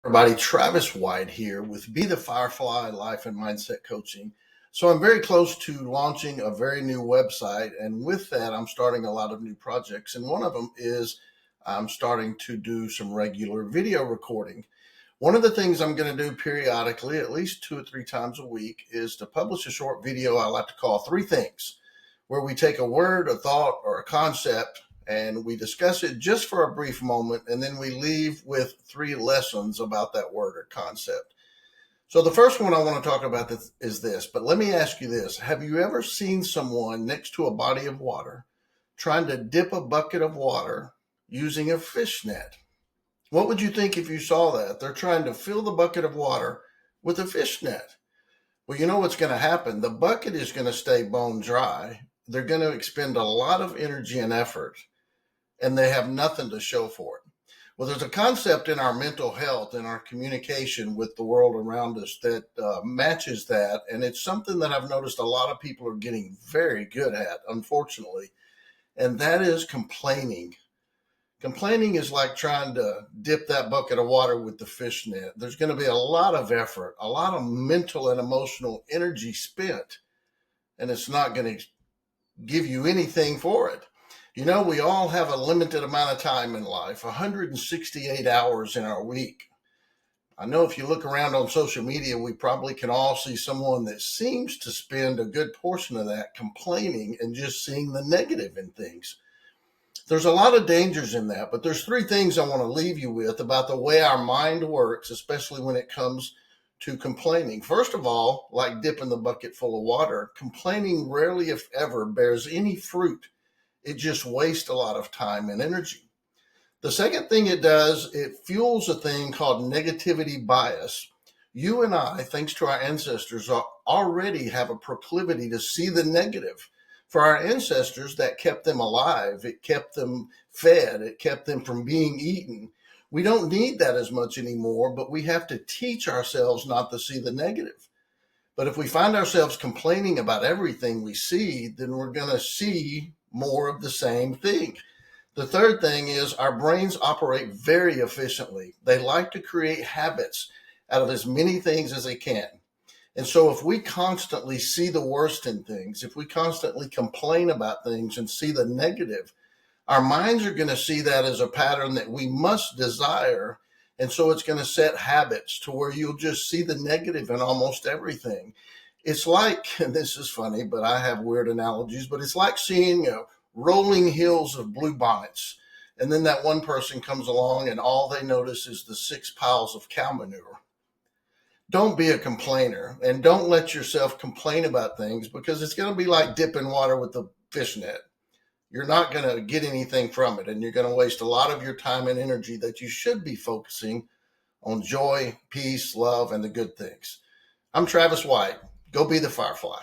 Everybody, Travis White here with Be the Firefly Life and Mindset Coaching. So I'm very close to launching a very new website, and with that, I'm starting a lot of new projects. And one of them is I'm starting to do some regular video recording. One of the things I'm going to do periodically, at least 2 or 3 times a week, is to publish a short video I like to call Three Things, where we take a word, a thought, or a concept and we discuss it just for a brief moment, and then we leave with 3 lessons about that word or concept. So the first one I want to talk about is this, but let me ask you this. Have you ever seen someone next to a body of water trying to dip a bucket of water using a fish net? What would you think if you saw that? They're trying to fill the bucket of water with a fish net. Well, you know what's going to happen? The bucket is going to stay bone dry. They're going to expend a lot of energy and effort, and they have nothing to show for it. Well, there's a concept in our mental health and our communication with the world around us that matches that. And it's something that I've noticed a lot of people are getting very good at, unfortunately. And that is complaining. Complaining is like trying to dip that bucket of water with the fish net. There's going to be a lot of effort, a lot of mental and emotional energy spent, and it's not going to give you anything for it. You know, we all have a limited amount of time in life, 168 hours in our week. I know if you look around on social media, we probably can all see someone that seems to spend a good portion of that complaining and just seeing the negative in things. There's a lot of dangers in that, but there's 3 things I want to leave you with about the way our mind works, especially when it comes to complaining. First of all, like dipping the bucket full of water, complaining rarely, if ever, bears any fruit. It just wastes a lot of time and energy. The second thing it does, it fuels a thing called negativity bias. You and I, thanks to our ancestors, already have a proclivity to see the negative. For our ancestors, that kept them alive. It kept them fed. It kept them from being eaten. We don't need that as much anymore, but we have to teach ourselves not to see the negative. But if we find ourselves complaining about everything we see, then we're going to see more of the same thing. The third thing is our brains operate very efficiently. They like to create habits out of as many things as they can. And so if we constantly see the worst in things, if we constantly complain about things and see the negative, our minds are going to see that as a pattern that we must desire. And so it's going to set habits to where you'll just see the negative in almost everything. It's like, and this is funny, but I have weird analogies, but it's like seeing rolling hills of blue bonnets. And then that one person comes along and all they notice is the 6 piles of cow manure. Don't be a complainer and don't let yourself complain about things, because it's going to be like dipping water with a fish net. You're not going to get anything from it, and you're going to waste a lot of your time and energy that you should be focusing on joy, peace, love, and the good things. I'm Travis White. Go be the firefly.